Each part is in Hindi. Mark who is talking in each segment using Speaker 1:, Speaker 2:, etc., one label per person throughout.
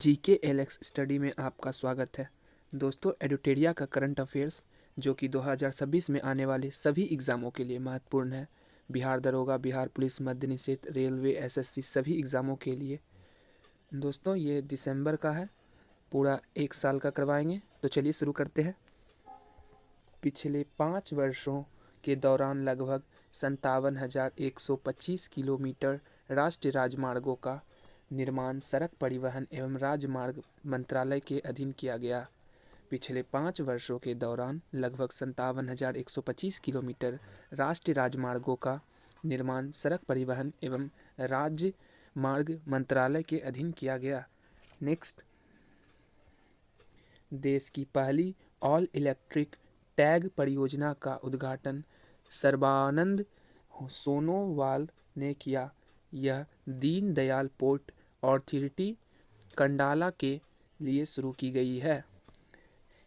Speaker 1: जीके एलेक्स स्टडी में आपका स्वागत है। दोस्तों, एडुटेरिया का करंट अफेयर्स जो कि 2026 में आने वाले सभी एग्ज़ामों के लिए महत्वपूर्ण है। बिहार दरोगा, बिहार पुलिस, मद्य निषेध, रेलवे, एसएससी सभी एग्ज़ामों के लिए। दोस्तों, ये दिसंबर का है, पूरा 1 साल का करवाएंगे। तो चलिए शुरू करते हैं। पिछले 5 वर्षों के दौरान लगभग 57,125 किलोमीटर राष्ट्रीय राजमार्गों का निर्माण सड़क परिवहन एवं राजमार्ग मंत्रालय के अधीन किया गया। पिछले 5 वर्षों के दौरान लगभग 57,125 किलोमीटर राष्ट्रीय राजमार्गों का निर्माण सड़क परिवहन एवं राजमार्ग मंत्रालय के अधीन किया गया। नेक्स्ट, देश की पहली ऑल इलेक्ट्रिक टैग परियोजना का उद्घाटन सर्बानंद सोनोवाल ने किया। यह दीनदयाल पोर्ट अथॉरिटी कंडाला के लिए शुरू की गई है।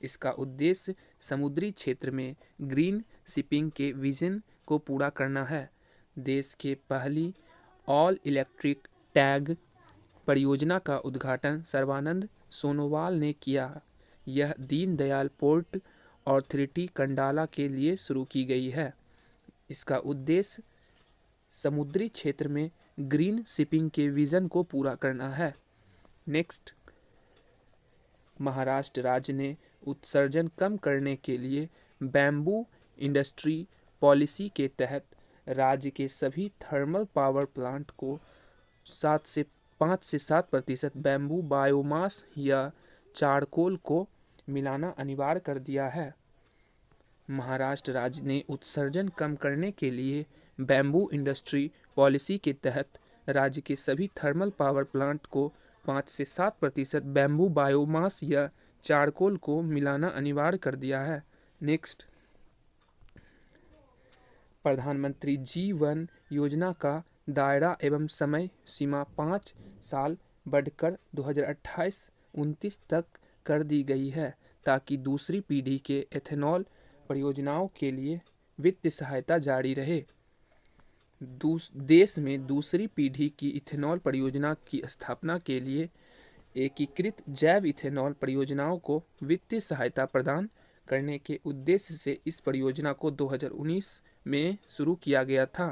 Speaker 1: इसका उद्देश्य समुद्री क्षेत्र में ग्रीन शिपिंग के विजन को पूरा करना है। देश के पहली ऑल इलेक्ट्रिक टैग परियोजना का उद्घाटन सर्बानंद सोनोवाल ने किया। यह दीनदयाल पोर्ट अथॉरिटी कंडाला के लिए शुरू की गई है। इसका उद्देश्य समुद्री क्षेत्र में ग्रीन शिपिंग के विजन को पूरा करना है। नेक्स्ट, महाराष्ट्र राज्य ने उत्सर्जन कम करने के लिए बैम्बू इंडस्ट्री पॉलिसी के तहत राज्य के सभी थर्मल पावर प्लांट को 5 से 7% बैम्बू बायोमास या चारकोल को मिलाना अनिवार्य कर दिया है। महाराष्ट्र राज्य ने उत्सर्जन कम करने के लिए बैम्बू इंडस्ट्री पॉलिसी के तहत राज्य के सभी थर्मल पावर प्लांट को 5 से 7% बैम्बू बायोमास या चारकोल को मिलाना अनिवार्य कर दिया है। नेक्स्ट, प्रधानमंत्री जीवन योजना का दायरा एवं समय सीमा 5 साल बढ़कर 2028-29 तक कर दी गई है, ताकि दूसरी पीढ़ी के एथेनॉल परियोजनाओं के लिए वित्तीय सहायता जारी रहे। देश में दूसरी पीढ़ी की इथेनॉल परियोजना की स्थापना के लिए एकीकृत जैव इथेनॉल परियोजनाओं को वित्तीय सहायता प्रदान करने के उद्देश्य से इस परियोजना को 2019 में शुरू किया गया था।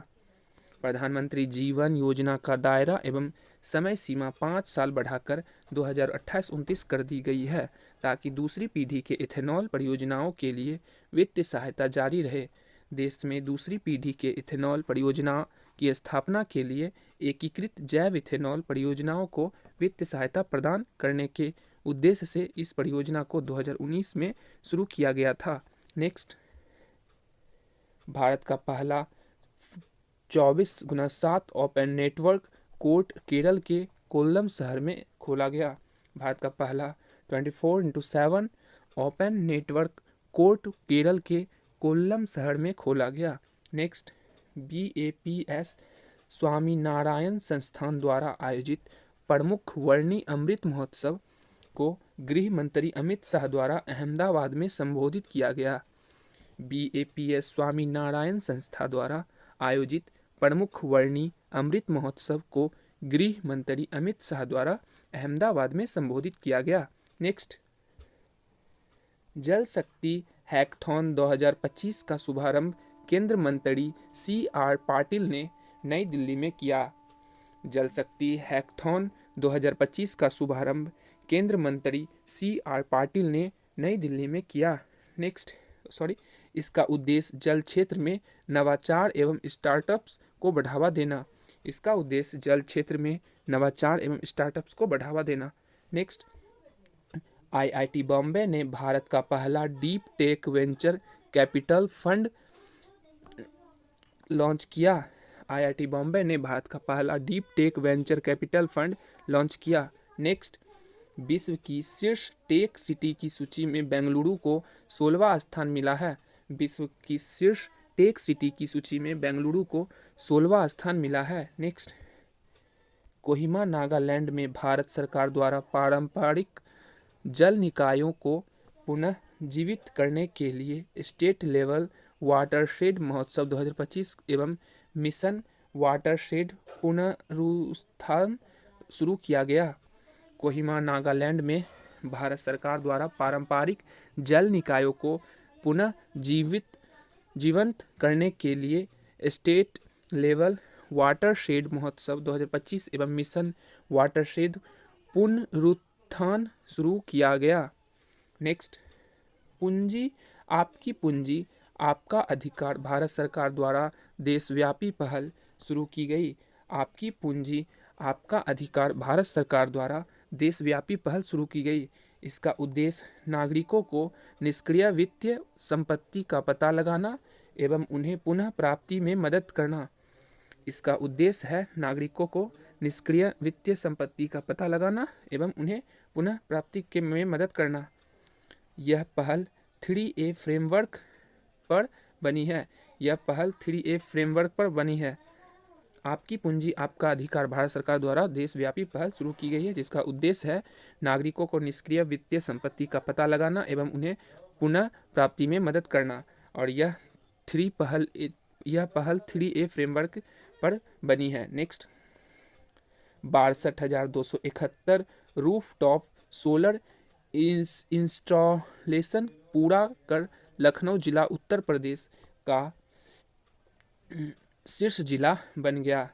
Speaker 1: प्रधानमंत्री जीवन योजना का दायरा एवं समय सीमा 5 साल बढ़ाकर 2028-29 कर दी गई है, ताकि दूसरी पीढ़ी के इथेनॉल परियोजनाओं के लिए वित्तीय सहायता जारी रहे। देश में दूसरी पीढ़ी के इथेनॉल परियोजना की स्थापना के लिए एकीकृत जैव इथेनॉल परियोजनाओं को वित्तीय सहायता प्रदान करने के उद्देश्य से इस परियोजना को 2019 में शुरू किया गया था। नेक्स्ट, भारत का पहला 24x7 open network court Kerala के कोल्लम शहर में खोला गया। भारत का पहला 24x7 open network court Kerala के कोल्लम शहर में खोला गया। नेक्स्ट, BAPS स्वामीनारायण संस्थान द्वारा आयोजित प्रमुख वर्णी अमृत महोत्सव को गृह मंत्री अमित शाह द्वारा अहमदाबाद में संबोधित किया गया। BAPS स्वामीनारायण संस्था द्वारा आयोजित प्रमुख वर्णी अमृत महोत्सव को गृह मंत्री अमित शाह द्वारा अहमदाबाद में संबोधित किया गया। नेक्स्ट, जल शक्ति हैकथॉन 2025 का शुभारंभ केंद्र मंत्री CR पाटिल ने नई दिल्ली में किया। जल शक्ति हैकथॉन 2025 का शुभारंभ केंद्र मंत्री CR पाटिल ने नई दिल्ली में किया। इसका उद्देश्य जल क्षेत्र में नवाचार एवं स्टार्टअप्स को बढ़ावा देना। नेक्स्ट, IIT बॉम्बे ने भारत का पहला deep tech venture capital fund launch किया। IIT बॉम्बे ने भारत का पहला deep tech venture capital fund launch किया। नेक्स्ट, विश्व की शीर्ष टेक सिटी की सूची में बेंगलुरु को 16वां स्थान मिला है। विश्व की शीर्ष टेक सिटी की सूची में बेंगलुरु को 16वां स्थान मिला है। नेक्स्ट, कोहिमा नागालैंड में भारत सरकार द्वारा पारंपरिक जल निकायों को पुनः जीवित करने के लिए स्टेट लेवल वाटरशेड महोत्सव 2025 एवं मिशन वाटरशेड पुनरुत्थान शुरू किया गया। कोहिमा नागालैंड में भारत सरकार द्वारा पारंपरिक जल निकायों को पुनः जीवंत करने के लिए स्टेट लेवल वाटरशेड महोत्सव 2025 एवं मिशन वाटरशेड पुनरुत्थान शुरू किया गया। नेक्स्ट, पूंजी आपकी पूंजी आपका अधिकार भारत सरकार द्वारा देशव्यापी पहल शुरू की गई। आपकी पूंजी आपका अधिकार भारत सरकार द्वारा देशव्यापी पहल शुरू की गई। इसका उद्देश्य नागरिकों को निष्क्रिय वित्तीय संपत्ति का पता लगाना एवं उन्हें पुनः प्राप्ति में मदद करना। इसका उद्देश्य है नागरिकों को निष्क्रिय वित्तीय संपत्ति का पता लगाना एवं उन्हें पुनः प्राप्ति में मदद करना। यह पहल 3A फ्रेमवर्क पर बनी है। यह पहल 3A फ्रेमवर्क पर बनी है। आपकी पूंजी आपका अधिकार भारत सरकार द्वारा देशव्यापी पहल शुरू की गई है, जिसका उद्देश्य है नागरिकों को निष्क्रिय वित्तीय संपत्ति का पता लगाना एवं उन्हें पुनः प्राप्ति में मदद करना। और यह पहल 3A फ्रेमवर्क पर बनी है। नेक्स्ट, 62,271 रूफटॉप सोलर इंस्टॉलेशन पूरा कर लखनऊ जिला उत्तर प्रदेश का शीर्ष जिला बन गया।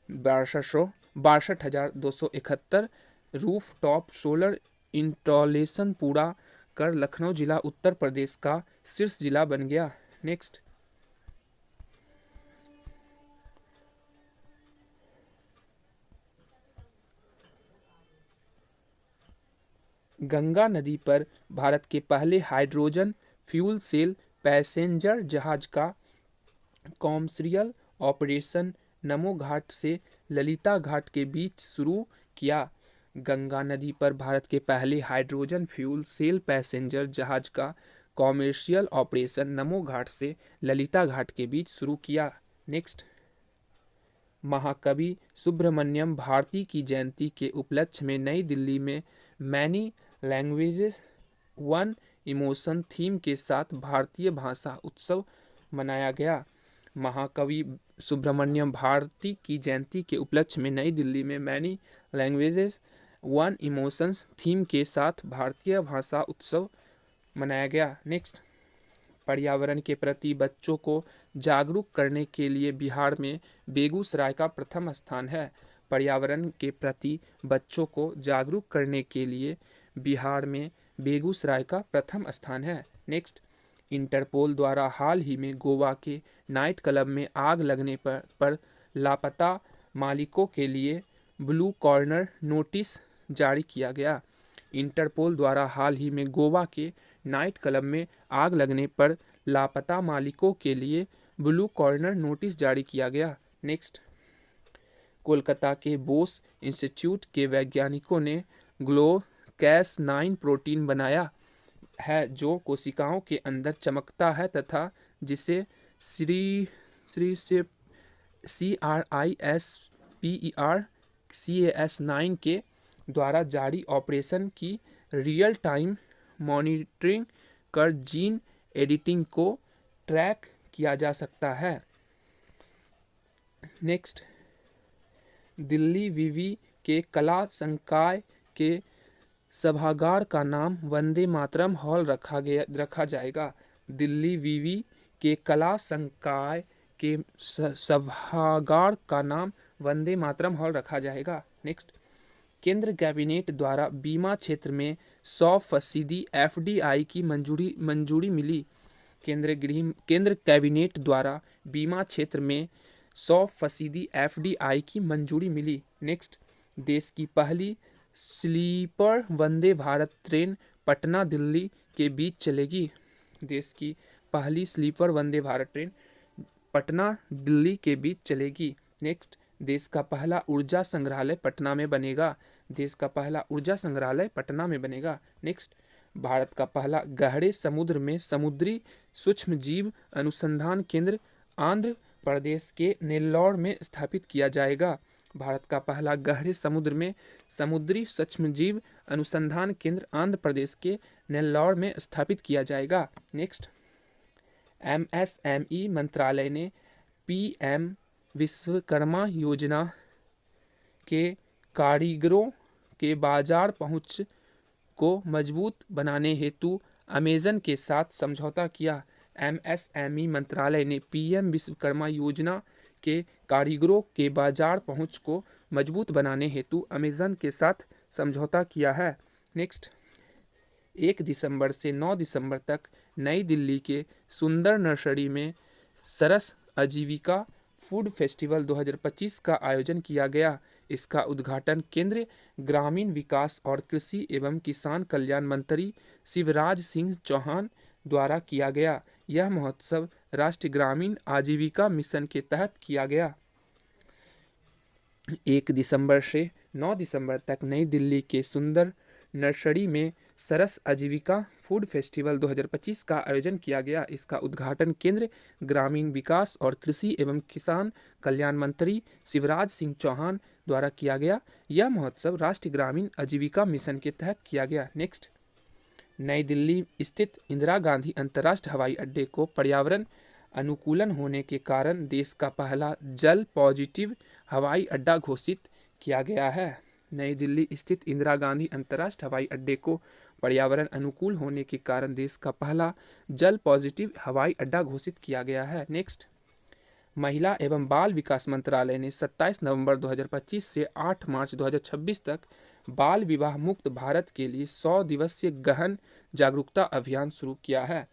Speaker 1: 62,271 रूफटॉप सोलर इंस्टॉलेशन पूरा कर लखनऊ जिला उत्तर प्रदेश का शीर्ष जिला बन गया। नेक्स्ट, गंगा नदी पर भारत के पहले हाइड्रोजन फ्यूल सेल पैसेंजर जहाज का कॉमर्शियल ऑपरेशन नमो घाट से ललिता घाट के बीच शुरू किया। गंगा नदी पर भारत के पहले हाइड्रोजन फ्यूल सेल पैसेंजर जहाज का कॉमर्शियल ऑपरेशन नमो घाट से ललिता घाट के बीच शुरू किया। नेक्स्ट, महाकवि सुब्रमण्यम भारती की जयंती के उपलक्ष्य में नई दिल्ली में many languages one emotion theme के साथ भारतीय भाषा उत्सव मनाया गया। महाकवि सुब्रमण्यम भारती की जयंती के उपलक्ष्य में नई दिल्ली में many languages one emotions theme के साथ भारतीय भाषा उत्सव मनाया गया। नेक्स्ट, पर्यावरण के प्रति बच्चों को जागरूक करने के लिए बिहार में बेगूसराय का प्रथम स्थान है। पर्यावरण के प्रति बच्चों को जागरूक करने के लिए बिहार में बेगूसराय का प्रथम स्थान है। नेक्स्ट, इंटरपोल द्वारा हाल ही में गोवा के नाइट क्लब में आग लगने पर लापता मालिकों के लिए ब्लू कॉर्नर नोटिस जारी किया गया। इंटरपोल द्वारा हाल ही में गोवा के नाइट क्लब में आग लगने पर लापता मालिकों के लिए ब्लू कॉर्नर नोटिस जारी किया गया। नेक्स्ट, कोलकाता के बोस इंस्टीट्यूट के वैज्ञानिकों ने ग्लोकैस9 प्रोटीन बनाया है जो कोशिकाओं के अंदर चमकता है तथा जिसे CRISPR-Cas9 के द्वारा जारी ऑपरेशन की रियल टाइम मॉनिटरिंग कर जीन एडिटिंग को ट्रैक किया जा सकता है। नेक्स्ट, दिल्ली विवि के कला संकाय के सभागार का नाम वंदे मातरम हॉल रखा जाएगा। दिल्ली विवि के कला संकाय के सभागार का नाम वंदे मातरम हॉल रखा जाएगा। नेक्स्ट, केंद्र कैबिनेट द्वारा बीमा क्षेत्र में 100% FDI की मंजूरी मिली। केंद्र कैबिनेट द्वारा बीमा क्षेत्र में 100% FDI की मंजूरी मिली। नेक्स्ट, देश की पहली स्लीपर वंदे भारत ट्रेन पटना दिल्ली के बीच चलेगी। देश की पहली स्लीपर वंदे भारत ट्रेन पटना दिल्ली के बीच चलेगी। नेक्स्ट, देश का पहला ऊर्जा संग्रहालय पटना में बनेगा। देश का पहला ऊर्जा संग्रहालय पटना में बनेगा। नेक्स्ट, भारत का पहला गहरे समुद्र में समुद्री सूक्ष्म जीव अनुसंधान केंद्र आंध्र प्रदेश के नेल्लौर में स्थापित किया जाएगा। भारत का पहला गहरे समुद्र में समुद्री सूक्ष्मजीव अनुसंधान केंद्र आंध्र प्रदेश के नेल्लौर में स्थापित किया जाएगा। नेक्स्ट, MSME मंत्रालय ने PM विश्वकर्मा योजना के के बाजार पहुंच को मजबूत बनाने हेतु अमेजन के साथ समझौता किया। एमएसएमई मंत्रालय ने पीएम विश्वकर्मा योजना के कारीगरों के बाजार पहुंच को मजबूत बनाने हेतु अमेजन के साथ समझौता किया है। नेक्स्ट, 1 दिसंबर से 9 दिसंबर तक नई दिल्ली के सुंदर नर्सरी में सरस आजीविका फूड फेस्टिवल 2025 का आयोजन किया गया। इसका उद्घाटन केंद्रीय ग्रामीण विकास और कृषि एवं किसान कल्याण मंत्री शिवराज सिंह चौहान द्वारा किया गया। यह महोत्सव राष्ट्रीय ग्रामीण आजीविका मिशन के तहत किया गया। 1 दिसंबर से 9 दिसंबर तक नई दिल्ली के सुंदर नर्सरी में सरस आजीविका फूड फेस्टिवल 2025 का आयोजन किया गया। इसका उद्घाटन केंद्रीय ग्रामीण विकास और कृषि एवं किसान कल्याण मंत्री शिवराज सिंह चौहान द्वारा किया गया। यह महोत्सव राष्ट्रीय ग्रामीण आजीविका मिशन के तहत किया गया। नेक्स्ट, नई दिल्ली स्थित इंदिरा गांधी अंतर्राष्ट्रीय हवाई अड्डे को पर्यावरण अनुकूलन होने के कारण देश का पहला जल पॉजिटिव हवाई अड्डा घोषित किया गया है। नई दिल्ली स्थित इंदिरा गांधी अंतर्राष्ट्रीय हवाई अड्डे को पर्यावरण अनुकूल होने के कारण देश का पहला जल पॉजिटिव हवाई अड्डा घोषित किया गया है। नेक्स्ट, महिला एवं बाल विकास मंत्रालय ने 27 नवंबर 2025 से 8 मार्च 2026 तक बाल विवाह मुक्त भारत के लिए 100 दिवसीय गहन जागरूकता अभियान शुरू किया है।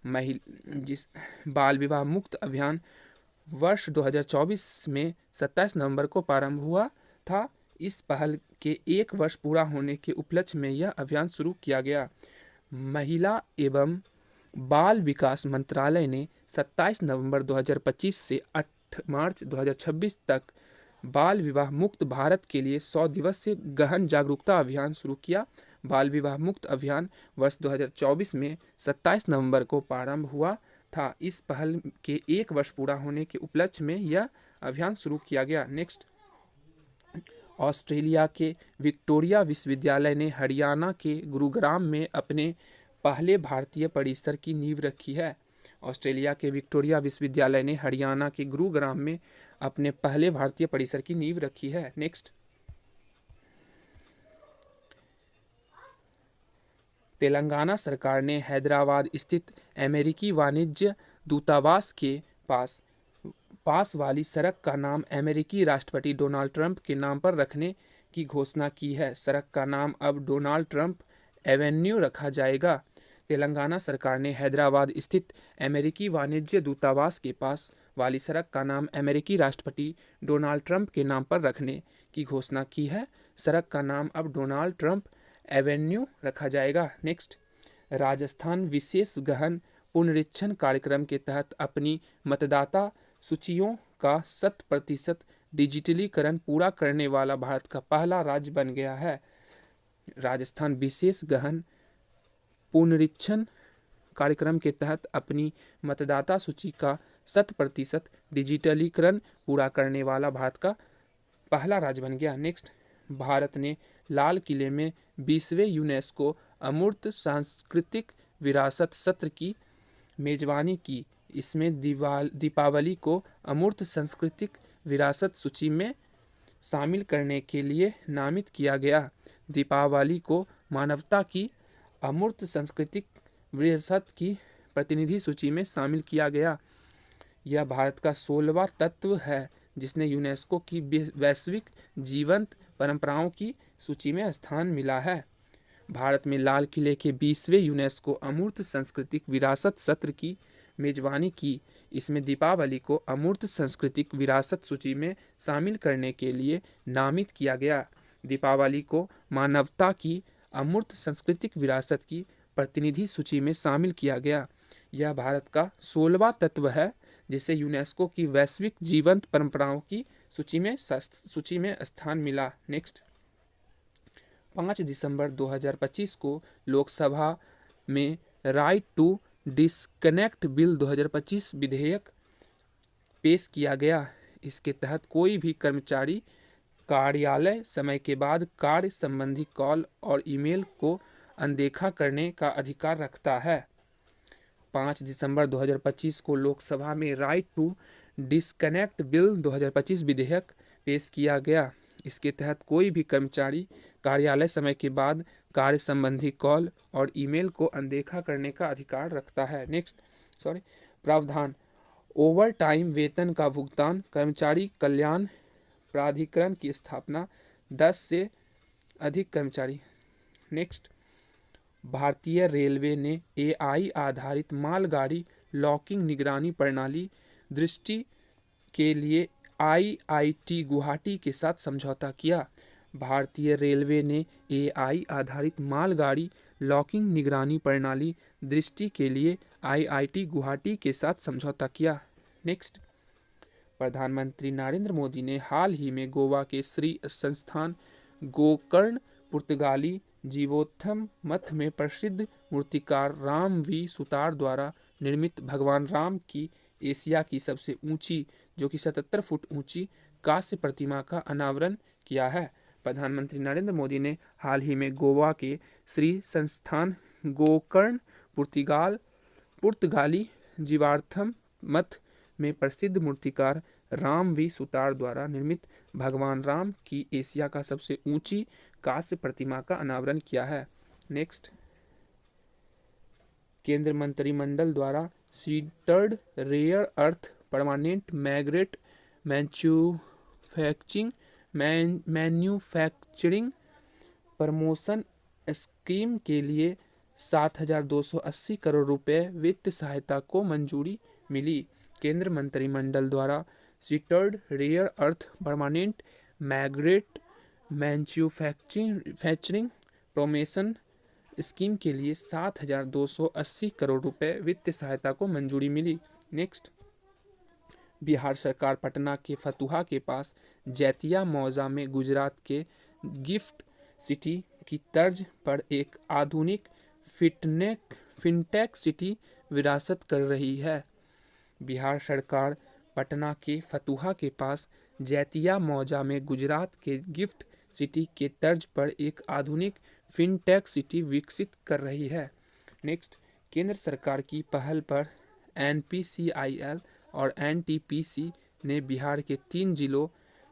Speaker 1: जिस बाल विवाह मुक्त अभियान वर्ष 2024 में 27 नवंबर को प्रारंभ हुआ था। इस पहल के 1 वर्ष पूरा होने के उपलक्ष्य में यह अभियान शुरू किया गया। महिला एवं बाल विकास मंत्रालय ने 27 नवंबर 2025 से 8 मार्च 2026 तक बाल विवाह मुक्त भारत के लिए 100 दिवसीय गहन जागरूकता अभियान शुरू किया। बाल विवाह मुक्त अभियान वर्ष 2024 में 27 नवंबर को प्रारंभ हुआ था। इस पहल के 1 वर्ष पूरा होने के उपलक्ष्य में यह अभियान शुरू किया गया। नेक्स्ट, ऑस्ट्रेलिया के विक्टोरिया विश्वविद्यालय ने हरियाणा के गुरुग्राम में अपने पहले भारतीय परिसर की नींव रखी है। ऑस्ट्रेलिया के विक्टोरिया विश्वविद्यालय ने हरियाणा के गुरुग्राम में अपने पहले भारतीय परिसर की नींव रखी है। नेक्स्ट, तेलंगाना सरकार ने हैदराबाद स्थित अमेरिकी वाणिज्य दूतावास के पास वाली सड़क का नाम अमेरिकी राष्ट्रपति डोनाल्ड ट्रंप के नाम पर रखने की घोषणा की है। सड़क का नाम अब डोनाल्ड ट्रंप एवेन्यू रखा जाएगा। तेलंगाना सरकार ने हैदराबाद स्थित अमेरिकी वाणिज्य दूतावास के पास वाली सड़क का नाम अमेरिकी राष्ट्रपति डोनाल्ड ट्रंप के नाम पर रखने की घोषणा की है। सड़क का नाम अब डोनाल्ड ट्रंप एवेन्यू रखा जाएगा। नेक्स्ट, राजस्थान विशेष गहन पुनरीक्षण कार्यक्रम के तहत अपनी मतदाता सूचियों का 100% डिजिटलीकरण पूरा करने वाला भारत का पहला राज्य बन गया है। राजस्थान विशेष गहन पुनरीक्षण कार्यक्रम के तहत अपनी मतदाता सूची का 100% डिजिटलीकरण पूरा करने वाला भारत का पहला राज्य बन गया। नेक्स्ट, भारत ने लाल किले में 20वें यूनेस्को अमूर्त सांस्कृतिक विरासत सत्र की मेजबानी की। इसमें दीपावली को अमूर्त सांस्कृतिक विरासत सूची में शामिल करने के लिए नामित किया गया। दीपावली को मानवता की अमूर्त सांस्कृतिक विरासत की प्रतिनिधि सूची में शामिल किया गया। यह भारत का 16वां तत्व है जिसने यूनेस्को की वैश्विक जीवंत परंपराओं की सूची में स्थान मिला है। भारत में लाल किले के 20वें यूनेस्को अमूर्त सांस्कृतिक विरासत सत्र की मेजबानी की। इसमें दीपावली को अमूर्त सांस्कृतिक विरासत सूची में शामिल करने के लिए नामित किया गया। दीपावली को मानवता की अमूर्त सांस्कृतिक विरासत की प्रतिनिधि सूची में शामिल किया गया। यह भारत का 16वां तत्व है जिसे यूनेस्को की वैश्विक जीवंत परंपराओं की सूची में स्थान मिला। नेक्स्ट, 5 दिसंबर 2025 को लोकसभा में राइट टू डिस्कनेक्ट बिल 2025 विधेयक पेश किया गया। इसके तहत कोई भी कर्मचारी कार्यालय समय के बाद कार्य संबंधी कॉल और ईमेल को अनदेखा करने का अधिकार रखता है। 5 दिसंबर 2025 को लोकसभा में राइट टू डिस्कनेक्ट बिल 2025 विधेयक पेश किया गया। इसके तहत कोई भी कर्मचारी कार्यालय समय के बाद कार्य संबंधी कॉल और ईमेल को अनदेखा करने का अधिकार रखता है। प्रावधान। ओवर टाइम वेतन का भुगतान। कर्मचारी कल्याण प्राधिकरण की स्थापना। 10 से अधिक कर्मचारी। भारतीय रेलवे ने एआई आधारित मालगाड़ी लॉकिंग निगरानी प्रणाली दृष्टि के लिए आईआईटी गुवाहाटी के साथ समझौता किया। भारतीय रेलवे ने एआई आधारित मालगाड़ी लॉकिंग निगरानी प्रणाली दृष्टि के लिए आईआईटी गुवाहाटी के साथ समझौता किया। प्रधानमंत्री नरेंद्र मोदी ने हाल ही में गोवा के श्री संस्थान गोकर्ण पुर्तगाली जीवोत्थम मठ में प्रसिद्ध मूर्तिकार राम वी सुतार द्वारा निर्मित भगवान राम की एशिया की सबसे ऊंची, जो कि 77 फुट ऊंची कांस्य प्रतिमा का अनावरण किया है। प्रधानमंत्री नरेंद्र मोदी ने हाल ही में गोवा के श्री संस्थान गोकर्ण पुर्तगाली जीवार्थम मठ में प्रसिद्ध मूर्तिकार राम वी सुतार द्वारा निर्मित भगवान राम की एशिया का सबसे ऊंची कांस्य प्रतिमा का अनावरण किया है। केंद्र मंत्रिमंडल द्वारा sintered rare earth permanent magnet manufacturing promotion scheme के लिए 7,280 करोड़ रुपए वित्त सहायता को मंजूरी मिली। केंद्र मंत्रिमंडल द्वारा sintered rare earth permanent magnet manufacturing promotion scheme के लिए 7,280 करोड़ रुपए वित्त सहायता को मंजूरी मिली। बिहार सरकार पटना के फतुहा के पास जैतिया मौजा में गुजरात के गिफ्ट सिटी की तर्ज पर एक आधुनिक फिनटेक सिटी विरासत कर रही है। बिहार सरकार पटना के फतुहा के पास जैतिया मौजा में गुजरात के गिफ्ट सिटी के तर्ज पर एक आधुनिक फिनटेक सिटी विकसित कर रही है। केंद्र सरकार की पहल पर एनपीसीआईएल और एनटीपीसी ने बिहार के 3 जिलों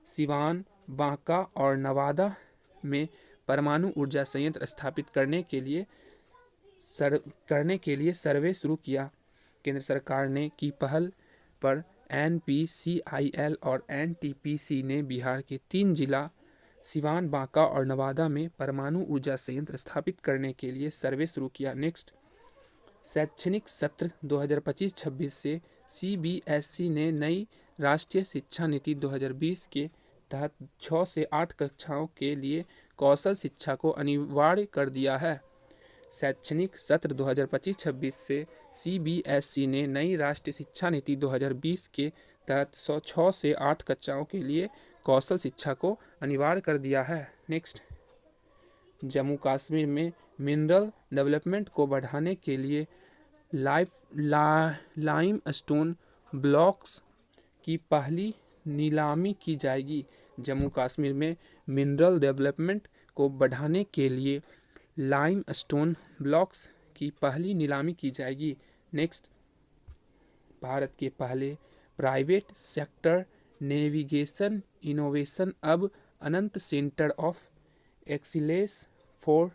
Speaker 1: सिवान, बांका और नवादा में परमाणु ऊर्जा संयंत्र स्थापित करने के लिए सर्वे शुरू किया। केंद्र सरकार ने की पहल पर एनपीसीआईएल और एनटीपीसी ने बिहार के 3 जिला सिवान, बांका और नवादा में परमाणु ऊर्जा संयंत्र स्थापित करने के लिए सर्वे शुरू किया। शैक्षणिक सत्र 2025-26 से सीबीएसई ने नई राष्ट्रीय शिक्षा नीति 2020 के तहत 6 से 8 कक्षाओं के लिए कौशल शिक्षा को अनिवार्य कर दिया है। शैक्षणिक सत्र 2025-26 से सीबीएसई ने नई राष्ट्रीय शिक्षा नीति 2020 के तहत 6 से 8 कक्षाओं के लिए कौशल शिक्षा को अनिवार्य कर दिया है। जम्मू कश्मीर में मिनरल डेवलपमेंट को बढ़ाने के लिए लाइमस्टोन ब्लॉक्स की पहली नीलामी की जाएगी। जम्मू कश्मीर में मिनरल डेवलपमेंट को बढ़ाने के लिए लाइमस्टोन ब्लॉक्स की पहली नीलामी की जाएगी। भारत के पहले प्राइवेट सेक्टर नेविगेशन इनोवेशन अब Anant centre of excellence for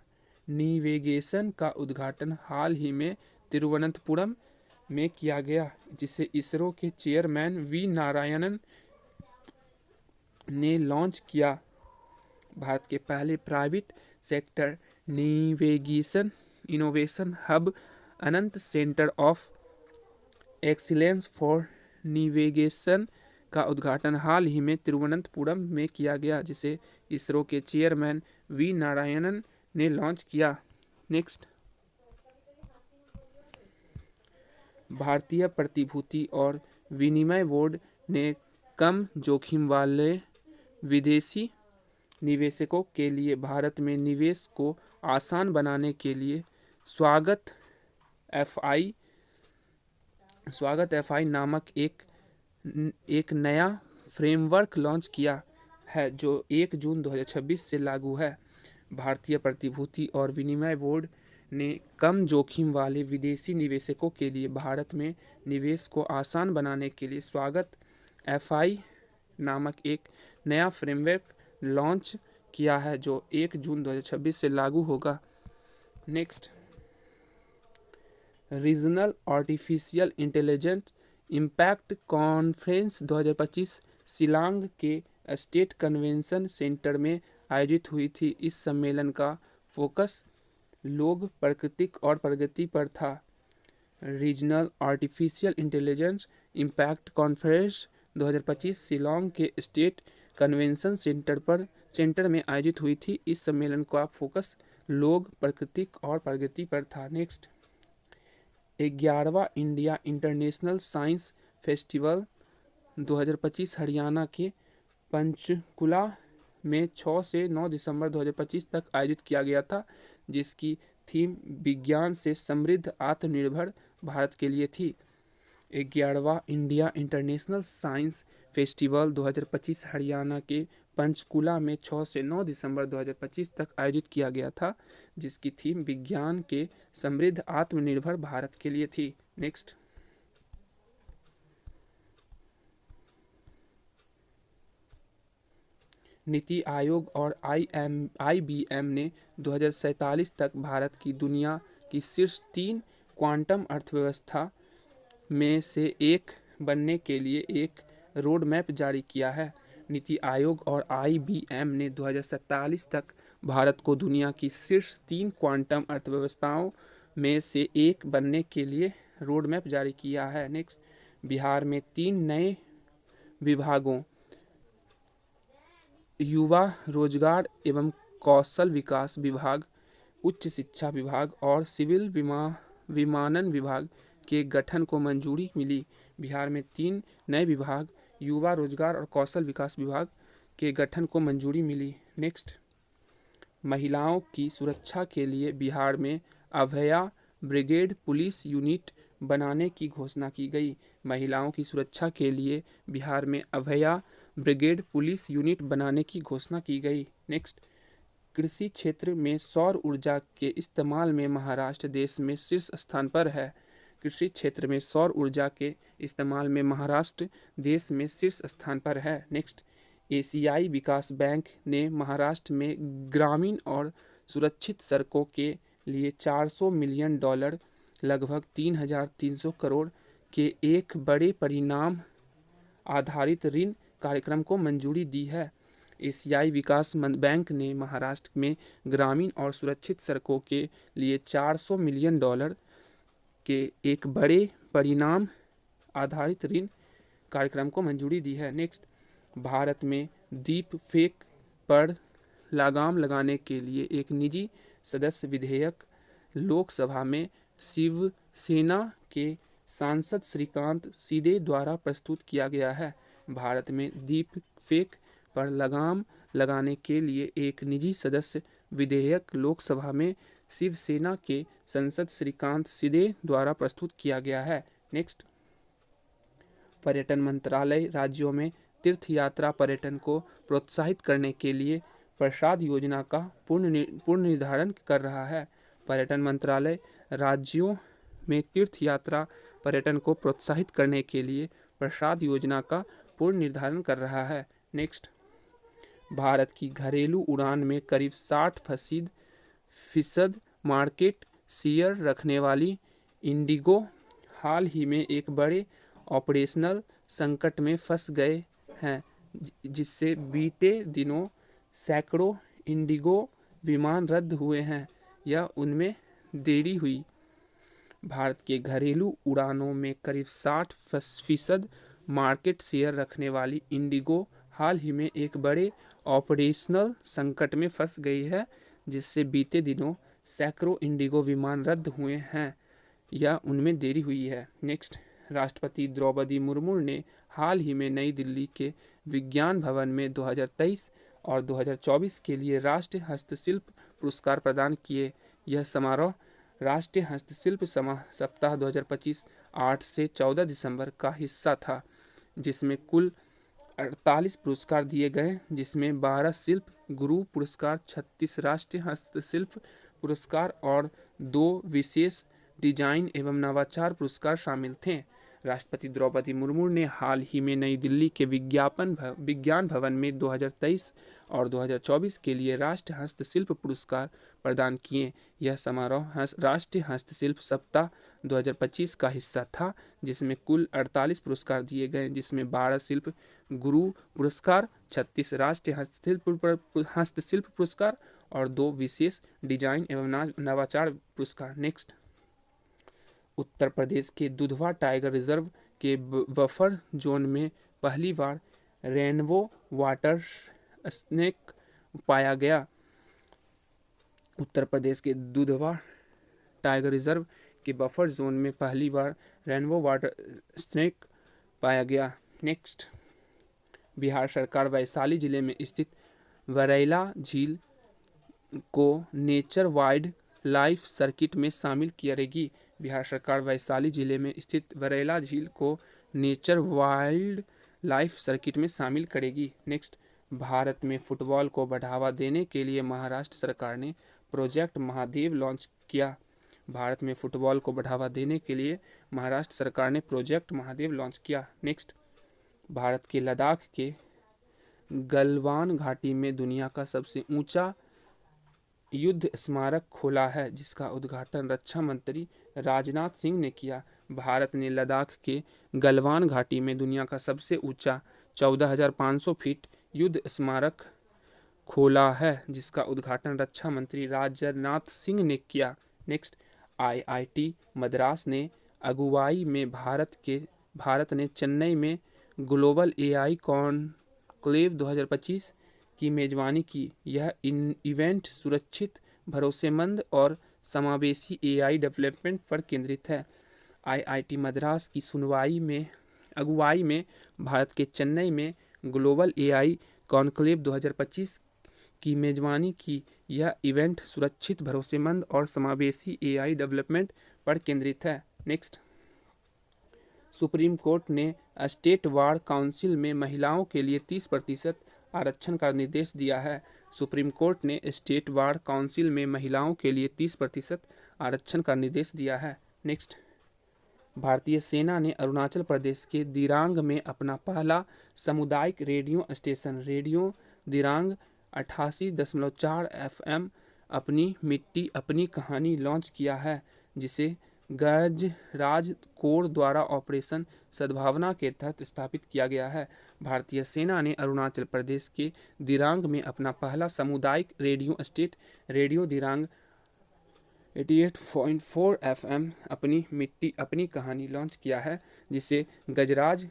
Speaker 1: navigation का उद्घाटन हाल ही में तिरुवनंतपुरम में किया गया, जिसे इसरो के चेयरमैन वी नारायणन ने लॉन्च किया। भारत के पहले private sector navigation innovation hub Anant centre of excellence for navigation का उद्घाटन हाल ही में तिरुवनंतपुरम में किया गया, जिसे इसरो के चेयरमैन वी नारायणन ने लॉन्च किया। भारतीय प्रतिभूति और विनिमय बोर्ड ने कम जोखिम वाले विदेशी निवेशकों के लिए भारत में निवेश को आसान बनाने के लिए स्वागत एफआई नामक एक नया फ्रेमवर्क लॉन्च किया है, जो 1 जून 2026 से लागू है। भारतीय प्रतिभूति और विनिमय बोर्ड ने कम जोखिम वाले विदेशी निवेशकों के लिए भारत में निवेश को आसान बनाने के लिए स्वागत एफआई नामक एक नया फ्रेमवर्क लॉन्च किया है जो 1 जून 2026 से लागू होगा। Next, regional artificial intelligence impact conference 2025 Shillong के स्टेट कन्वेंशन सेंटर में आयोजित हुई थी। इस सम्मेलन का फोकस लोग, प्रकृति और प्रगति पर था। Regional artificial intelligence impact conference 2025 Shillong के स्टेट कन्वेंशन सेंटर में आयोजित हुई थी। इस सम्मेलन का फोकस लोग, प्रकृति और प्रगति पर था। नेक्स्ट, 11वां India International Science Festival 2025 Haryana के पंचकुला में 6 से 9 दिसंबर 2025 तक आयोजित किया गया था, जिसकी थीम विज्ञान से समृद्ध आत्मनिर्भर भारत के लिए थी। 11वां India International Science Festival 2025 Haryana के पंचकुला में 6 से 9 दिसंबर 2025 तक आयोजित किया गया था, जिसकी थीम विज्ञान के समृद्ध आत्मनिर्भर भारत के लिए थी। नेक्स्ट, नीति आयोग और IBM ने 2047 तक भारत की दुनिया की शीर्ष 3 क्वांटम अर्थव्यवस्था में से एक बनने के लिए एक रोड मैप जारी किया है। नीति आयोग और IBM ने 2047 तक भारत को दुनिया की शीर्ष 3 क्वांटम अर्थव्यवस्थाओं में से एक बनने के लिए रोड मैप जारी किया है। नेक्स्ट, बिहार में 3 नए विभागों युवा रोजगार एवं कौशल विकास विभाग, उच्च शिक्षा विभाग और सिविल विमानन विभाग के गठन को मंजूरी मिली। बिहार में 3 नए विभाग युवा रोजगार और कौशल विकास विभाग के गठन को मंजूरी मिली। नेक्स्ट, महिलाओं की सुरक्षा के लिए बिहार में अभया ब्रिगेड पुलिस यूनिट बनाने की घोषणा की गई। महिलाओं की सुरक्षा के लिए बिहार में अभया ब्रिगेड पुलिस यूनिट बनाने की घोषणा की गई। नेक्स्ट, कृषि क्षेत्र में सौर ऊर्जा के इस्तेमाल में महाराष्ट्र देश में शीर्ष स्थान पर है। कृषि क्षेत्र में सौर ऊर्जा के इस्तेमाल में महाराष्ट्र देश में शीर्ष स्थान पर है। नेक्स्ट, एशियाई विकास बैंक ने महाराष्ट्र में ग्रामीण और सुरक्षित सड़कों के लिए $400 मिलियन लगभग 3,300 करोड़ के एक बड़े परिणाम आधारित ऋण कार्यक्रम को मंजूरी दी है। एशियाई विकास बैंक ने महाराष्ट्र में ग्रामीण और सुरक्षित सड़कों के लिए $400 मिलियन के एक बड़े परिणाम आधारित ऋण कार्यक्रम को मंजूरी दी है। नेक्स्ट, भारत में डीप फेक पर लगाम लगाने के लिए एक निजी सदस्य विधेयक लोकसभा में शिवसेना के सांसद श्रीकांत शिंदे द्वारा प्रस्तुत किया गया है। भारत में डीप फेक पर लगाम लगाने के लिए एक निजी सदस्य विधेयक लोकसभा में शिवसेना के सांसद श्रीकांत शिंदे द्वारा प्रस्तुत किया गया है। नेक्स्ट, पर्यटन मंत्रालय राज्यों में तीर्थ यात्रा पर्यटन को प्रोत्साहित करने के लिए प्रसाद योजना का पुनर्निर्धारण कर रहा है। पर्यटन मंत्रालय राज्यों में तीर्थ यात्रा पर्यटन को प्रोत्साहित करने के लिए प्रसाद योजना का पुनर्निर्धारण कर रहा है। नेक्स्ट, भारत की घरेलू उड़ान में करीब 60% मार्केट शेयर रखने वाली इंडिगो हाल ही में एक बड़े ऑपरेशनल संकट में फंस गए हैं, जिससे बीते दिनों सैकड़ों इंडिगो विमान रद्द हुए हैं या उनमें देरी हुई। भारत के घरेलू उड़ानों में करीब 60% मार्केट शेयर रखने वाली इंडिगो हाल ही में एक बड़े ऑपरेशनल संकट में फंस गई है, जिससे बीते दिनों सैकड़ों इंडिगो विमान रद्द हुए हैं या उनमें देरी हुई है। नेक्स्ट, राष्ट्रपति द्रौपदी मुर्मू ने हाल ही में नई दिल्ली के विज्ञान भवन में 2023 और 2024 के लिए राष्ट्रीय हस्तशिल्प पुरस्कार प्रदान किए। यह समारोह राष्ट्रीय हस्तशिल्प सप्ताह 2025 8 से 14 दिसंबर का हिस्सा था, जिसमें कुल 48 पुरस्कार दिए गए, जिसमें 12 शिल्प गुरु पुरस्कार, 36 राष्ट्रीय हस्तशिल्प पुरस्कार और 2 विशेष डिजाइन एवं नवाचार पुरस्कार शामिल थे। राष्ट्रपति द्रौपदी मुर्मू ने हाल ही में नई दिल्ली के विज्ञान भवन में 2023 और 2024 के लिए राष्ट्रीय हस्तशिल्प पुरस्कार प्रदान किए। यह समारोह राष्ट्रीय हस्तशिल्प सप्ताह 2025 का हिस्सा था, जिसमें कुल 48 पुरस्कार दिए गए, जिसमें 12 शिल्प गुरु पुरस्कार, 36 राष्ट्रीय हस्तशिल्प पुरस्कार और 2 विशेष डिजाइन एवं नवाचार पुरस्कार। नेक्स्ट, उत्तर प्रदेश के दुधवा टाइगर रिजर्व के बफर जोन में पहली बार रेनबो वाटर स्नेक पाया गया। उत्तर प्रदेश के दुधवा टाइगर रिजर्व के बफर जोन में पहली बार रेनबो वाटर स्नेक पाया गया। नेक्स्ट, बिहार सरकार वैशाली जिले में स्थित वरैला झील को नेचर वाइल्ड लाइफ सर्किट में शामिल करेगी। बिहार सरकार वैशाली जिले में स्थित वरैला झील को नेचर वाइल्ड लाइफ सर्किट में शामिल करेगी। नेक्स्ट, भारत में फुटबॉल को बढ़ावा देने के लिए महाराष्ट्र सरकार ने प्रोजेक्ट महादेव लॉन्च किया। भारत में फुटबॉल को बढ़ावा देने के लिए महाराष्ट्र सरकार ने प्रोजेक्ट महादेव लॉन्च किया। नेक्स्ट, भारत के लद्दाख के गलवान घाटी में दुनिया का सबसे ऊंचा युद्ध स्मारक खोला है, जिसका उद्घाटन रक्षा मंत्री राजनाथ सिंह ने किया। भारत ने लद्दाख के गलवान घाटी में दुनिया का सबसे ऊंचा 14,500 फीट युद्ध स्मारक खोला है, जिसका उद्घाटन रक्षा मंत्री राजनाथ सिंह ने किया। नेक्स्ट, IIT मद्रास ने अगुवाई में भारत ने चेन्नई में ग्लोबल AI कॉन्क्लेव 2025 की मेजबानी की। यह इवेंट सुरक्षित, भरोसेमंद और समावेशी AI डेवलपमेंट पर केंद्रित है। IIT मद्रास की अगुवाई में भारत के चेन्नई में ग्लोबल AI कॉन्क्लेव 2025 की मेजबानी की। यह इवेंट सुरक्षित, भरोसेमंद और समावेशी AI डेवलपमेंट पर केंद्रित है। नेक्स्ट, सुप्रीम कोर्ट ने स्टेट बार काउंसिल में महिलाओं के लिए 30% आरक्षण का निर्देश दिया है। सुप्रीम कोर्ट ने स्टेट बार काउंसिल में महिलाओं के लिए 30% आरक्षण का निर्देश दिया है। नेक्स्ट, भारतीय सेना ने अरुणाचल प्रदेश के दिरांग में अपना पहला सामुदायिक radio station radio Dirang 88.4 FM अपनी मिट्टी अपनी कहानी लॉन्च किया है, जिसे गजराज कोर द्वारा ऑपरेशन सद्भावना के तहत स्थापित किया गया है। भारतीय सेना ने अरुणाचल प्रदेश के दिरांग में अपना पहला सामुदायिक radio station radio Dirang 88.4 FM अपनी मिट्टी अपनी कहानी लॉन्च किया है, जिसे गजराज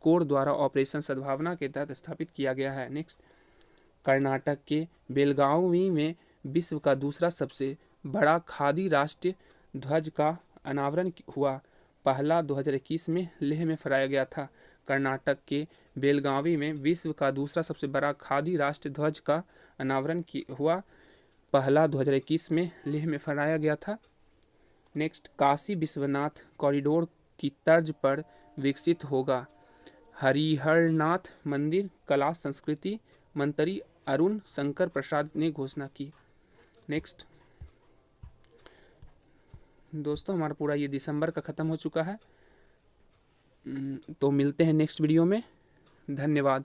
Speaker 1: कोर द्वारा ऑपरेशन सद्भावना के तहत स्थापित किया गया है। नेक्स्ट, कर्नाटक के बेलगावी में विश्व का दूसरा सबसे बड़ा खादी राष्ट्रीय ध्वज का अनावरण हुआ। पहला 2021 में लेह में फहराया गया था। कर्नाटक के बेलगावी में विश्व का दूसरा सबसे बड़ा खादी राष्ट्रीय ध्वज का अनावरण हुआ। पहला 2021 में लेह में फहराया गया था। नेक्स्ट, काशी विश्वनाथ कॉरिडोर की तर्ज पर विकसित होगा। हरिहरनाथ मंदिर कला संस्कृति मंत्री अरुण शंकर प्रसाद ने घोषणा की। नेक्स्ट, दोस्तों हमारा पूरा ये दिसंबर का ख़त्म हो चुका है, तो मिलते हैं नेक्स्ट वीडियो में। धन्यवाद।